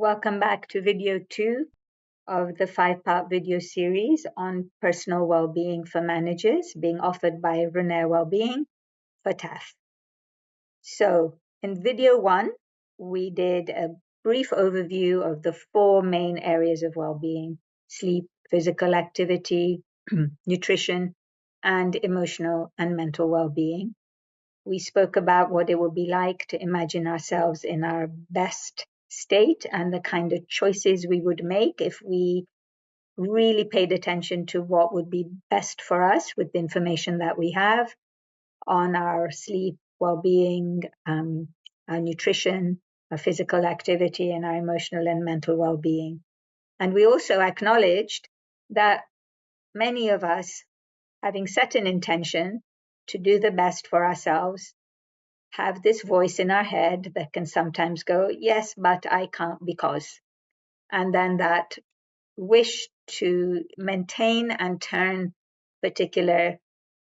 Welcome back to video 2 of the 5-part video series on personal well-being for managers being offered by Wellbeing for TaAF. So in video 1, we did a brief overview of the 4 main areas of well-being: sleep, physical activity, nutrition, and emotional and mental well-being. We spoke about what it would be like to imagine ourselves in our best state and the kind of choices we would make if we really paid attention to what would be best for us with the information that we have on our sleep, well-being, our nutrition, our physical activity, and our emotional and mental well-being. And we also acknowledged that many of us, having set an intention to do the best for ourselves, have this voice in our head that can sometimes go, yes, but I can't because. And then that wish to maintain and turn particular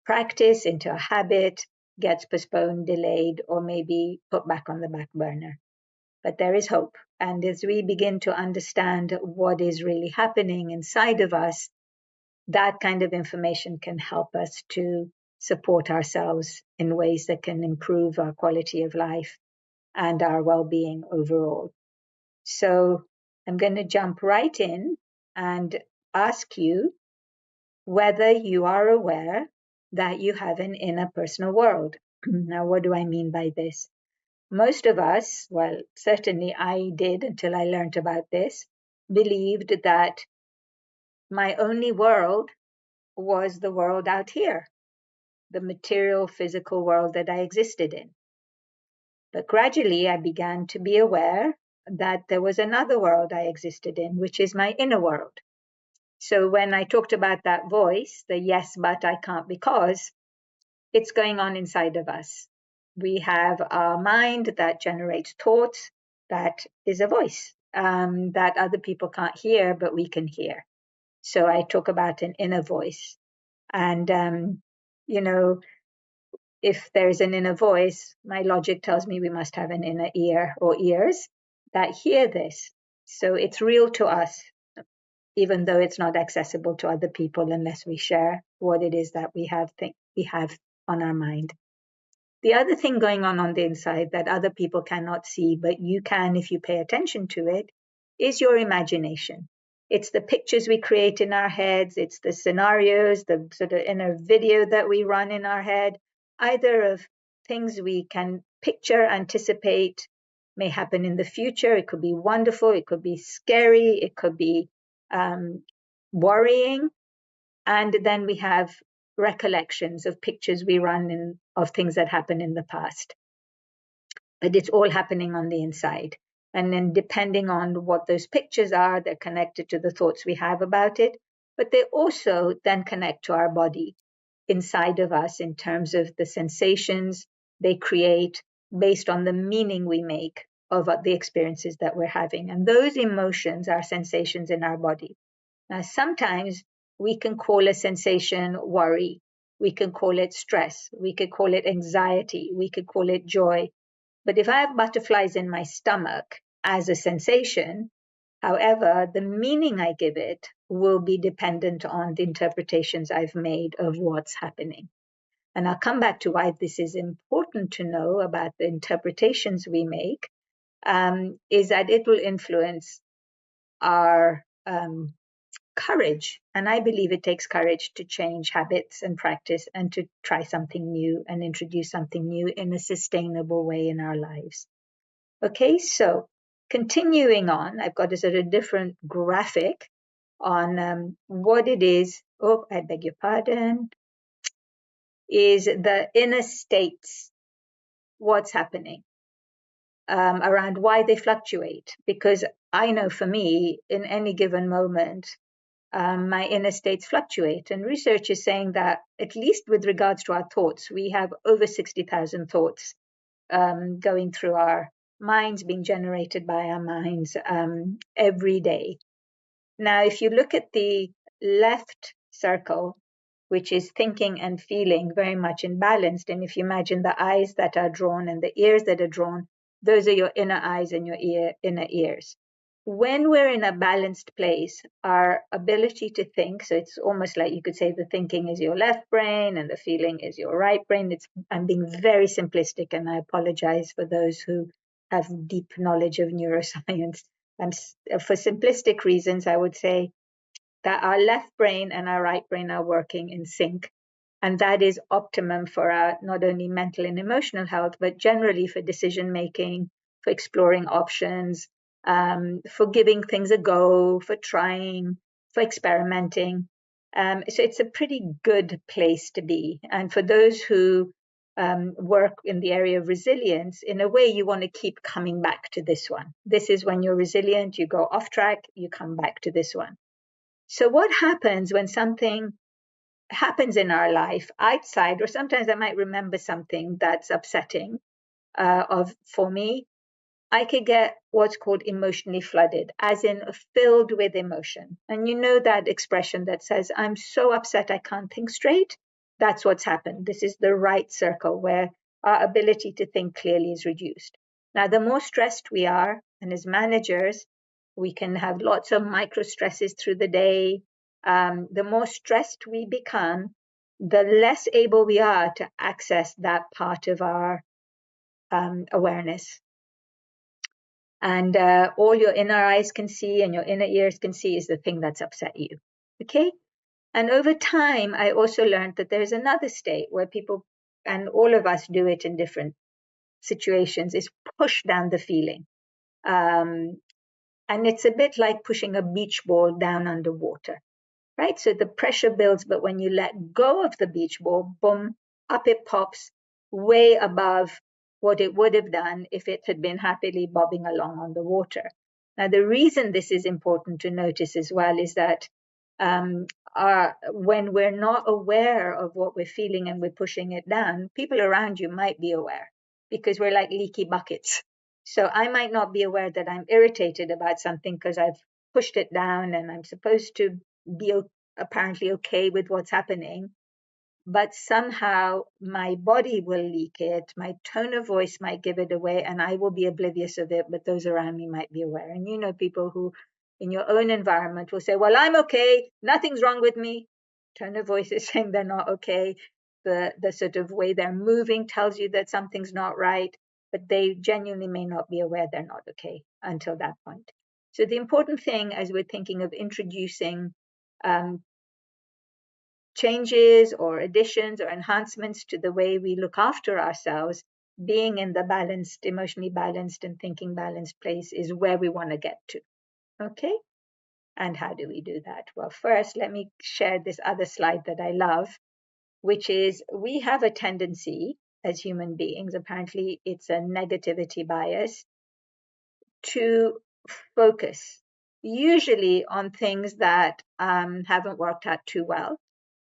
practice into a habit gets postponed, delayed, or maybe put back on the back burner. But there is hope. And as we begin to understand what is really happening inside of us, that kind of information can help us to support ourselves in ways that can improve our quality of life and our well-being overall. So I'm going to jump right in and ask you whether you are aware that you have an inner personal world. Now, what do I mean by this? Most of us, well, certainly I did until I learned about this, believed that my only world was the world out here, the material, physical world that I existed in. But gradually I began to be aware that there was another world I existed in, which is my inner world. So when I talked about that voice, the yes, but I can't because, it's going on inside of us. We have our mind that generates thoughts, that is a voice that other people can't hear, but we can hear. So I talk about an inner voice. And, if there's an inner voice, my logic tells me we must have an inner ear or ears that hear this. So it's real to us, even though it's not accessible to other people unless we share what it is that we have on our mind. The other thing going on the inside that other people cannot see, but you can if you pay attention to it, is your imagination. It's the pictures we create in our heads. It's the scenarios, the sort of inner video that we run in our head, either of things we can picture, anticipate, may happen in the future. It could be wonderful. It could be scary. It could be worrying. And then we have recollections of pictures we run in of things that happened in the past. But it's all happening on the inside. And then depending on what those pictures are, they're connected to the thoughts we have about it, but they also then connect to our body inside of us in terms of the sensations they create based on the meaning we make of the experiences that we're having. And those emotions are sensations in our body. Now, sometimes we can call a sensation worry. We can call it stress. We could call it anxiety. We could call it joy. But if I have butterflies in my stomach as a sensation, however, the meaning I give it will be dependent on the interpretations I've made of what's happening. And I'll come back to why this is important to know about the interpretations we make, is that it will influence our courage. And I believe it takes courage to change habits and practice and to try something new and introduce something new in a sustainable way in our lives. Okay, so continuing on, I've got a sort of different graphic on what it is. Oh, I beg your pardon. Is the inner states, what's happening around why they fluctuate. Because I know for me, in any given moment, my inner states fluctuate. And research is saying that, at least with regards to our thoughts, we have over 60,000 thoughts going through our minds, being generated by our minds every day. Now, if you look at the left circle, which is thinking and feeling very much imbalanced, and if you imagine the eyes that are drawn and the ears that are drawn, those are your inner eyes and your inner ears. when we're in a balanced place, our ability to think, so it's almost like you could say the thinking is your left brain and the feeling is your right brain. I'm being very simplistic, and I apologize for those who have deep knowledge of neuroscience. For simplistic reasons, I would say that our left brain and our right brain are working in sync. And that is optimum for our not only mental and emotional health, but generally for decision making, for exploring options, for giving things a go, for trying, for experimenting. So it's a pretty good place to be. And for those who work in the area of resilience, in a way, you want to keep coming back to this one. This is when you're resilient, you go off track, you come back to this one. So, what happens when something happens in our life outside, or sometimes I might remember something that's upsetting for me, I could get what's called emotionally flooded, as in filled with emotion. And you know that expression that says, I'm so upset I can't think straight? That's what's happened. This is the right circle where our ability to think clearly is reduced. Now, the more stressed we are, and as managers, we can have lots of micro stresses through the day. The more stressed we become, the less able we are to access that part of our awareness. And all your inner eyes can see and your inner ears can see is the thing that's upset you. Okay? And over time, I also learned that there's another state where people, and all of us do it in different situations, is push down the feeling. And it's a bit like pushing a beach ball down underwater, right? So the pressure builds, but when you let go of the beach ball, boom, up it pops way above what it would have done if it had been happily bobbing along on the water. Now, the reason this is important to notice as well is that when we're not aware of what we're feeling and we're pushing it down, people around you might be aware because we're like leaky buckets. So I might not be aware that I'm irritated about something because I've pushed it down and I'm supposed to be apparently okay with what's happening, but somehow my body will leak it, my tone of voice might give it away, and I will be oblivious of it, but those around me might be aware. And you know, people who in your own environment will say, well, I'm okay, nothing's wrong with me. Tone of voice is saying they're not okay. The sort of way they're moving tells you that something's not right, but they genuinely may not be aware they're not okay until that point. So the important thing as we're thinking of introducing changes or additions or enhancements to the way we look after ourselves, being in the balanced, emotionally balanced and thinking balanced place is where we want to get to. Okay? And how do we do that? Well, first, let me share this other slide that I love, which is we have a tendency as human beings, apparently it's a negativity bias, to focus usually on things that haven't worked out too well.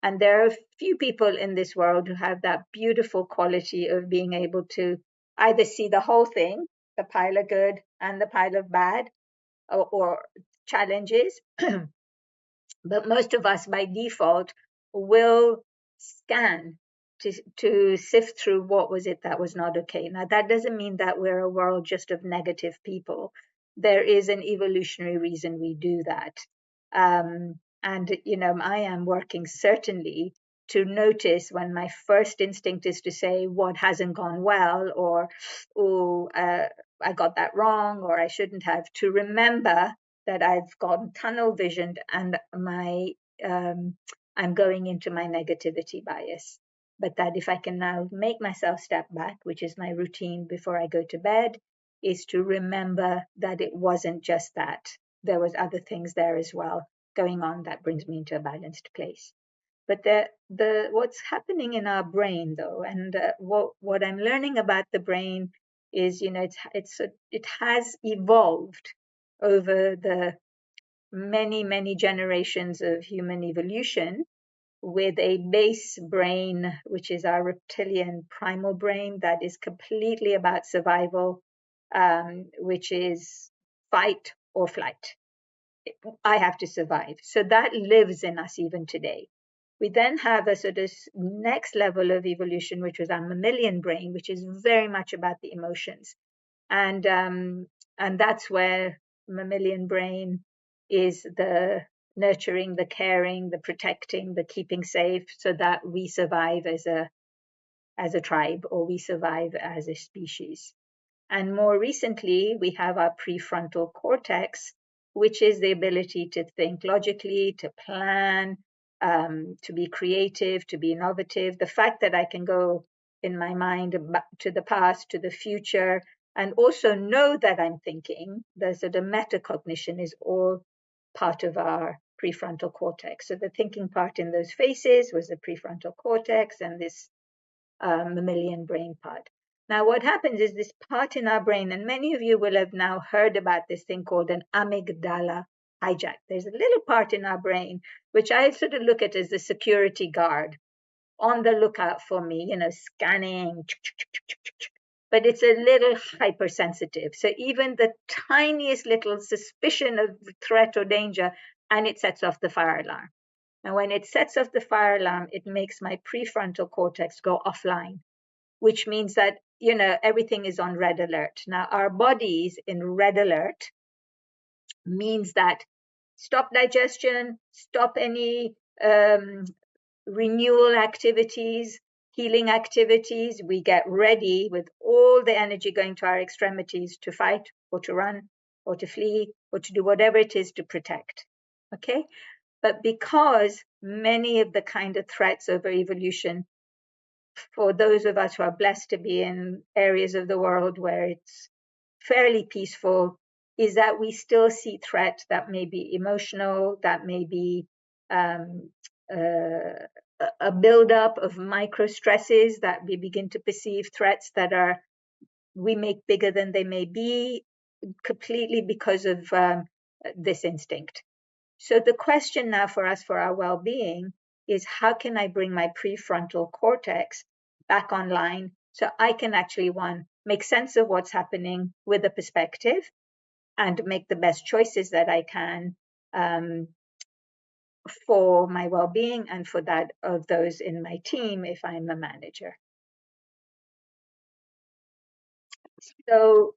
And there are a few people in this world who have that beautiful quality of being able to either see the whole thing, the pile of good and the pile of bad, or challenges. But most of us by default will scan to sift through what was it that was not okay. Now, that doesn't mean that we're a world just of negative people. There is an evolutionary reason we do that. And, you know, I am working certainly to notice when my first instinct is to say what hasn't gone well, or, oh, I got that wrong, or I shouldn't have, to remember that I've gone tunnel visioned and I'm going into my negativity bias. But that if I can now make myself step back, which is my routine before I go to bed, is to remember that it wasn't just that. There was other things there as well going on that brings me into a balanced place. But the what's happening in our brain though, and what I'm learning about the brain is, you know, it has evolved over the many generations of human evolution with a base brain, which is our reptilian primal brain that is completely about survival, which is fight or flight. I have to survive. So that lives in us even today. We then have a sort of next level of evolution, which was our mammalian brain, which is very much about the emotions. And that's where mammalian brain is the nurturing, the caring, the protecting, the keeping safe, so that we survive as a tribe, or we survive as a species. And more recently, we have our prefrontal cortex, which is the ability to think logically, to plan, to be creative, to be innovative. The fact that I can go in my mind to the past, to the future, and also know that I'm thinking, the sort of metacognition is all part of our prefrontal cortex. So the thinking part in those faces was the prefrontal cortex, and this mammalian brain part. Now, what happens is this part in our brain, and many of you will have now heard about this thing called an amygdala hijack. There's a little part in our brain, which I sort of look at as the security guard on the lookout for me, scanning, but it's a little hypersensitive. So even the tiniest little suspicion of threat or danger, and it sets off the fire alarm. And when it sets off the fire alarm, it makes my prefrontal cortex go offline, which means that, everything is on red alert. Now, our bodies in red alert means that stop digestion, stop any renewal activities, healing activities. We get ready with all the energy going to our extremities to fight or to run or to flee or to do whatever it is to protect. Okay? But because many of the kind of threats over evolution, for those of us who are blessed to be in areas of the world where it's fairly peaceful, is that we still see threat that may be emotional, that may be a buildup of micro stresses, that we begin to perceive threats that we make bigger than they may be, completely because of this instinct. So the question now for us, for our well-being, is how can I bring my prefrontal cortex back online so I can actually, one, make sense of what's happening with a perspective and make the best choices that I can for my well-being and for that of those in my team if I'm a manager. So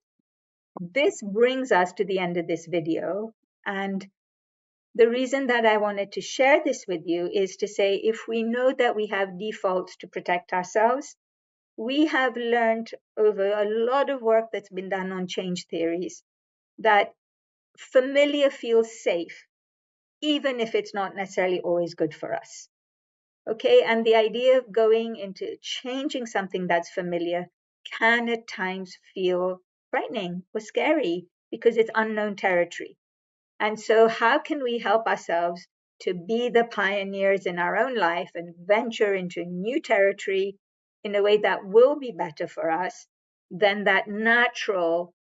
this brings us to the end of this video. And the reason that I wanted to share this with you is to say, if we know that we have defaults to protect ourselves, we have learned over a lot of work that's been done on change theories that familiar feels safe, even if it's not necessarily always good for us. Okay, and the idea of going into changing something that's familiar can at times feel frightening or scary because it's unknown territory. And so, how can we help ourselves to be the pioneers in our own life and venture into new territory in a way that will be better for us than that natural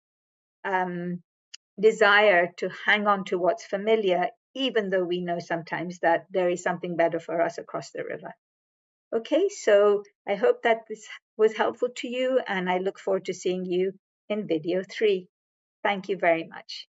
desire to hang on to what's familiar, even though we know sometimes that there is something better for us across the river? Okay, so I hope that this was helpful to you, and I look forward to seeing you in video 3. Thank you very much.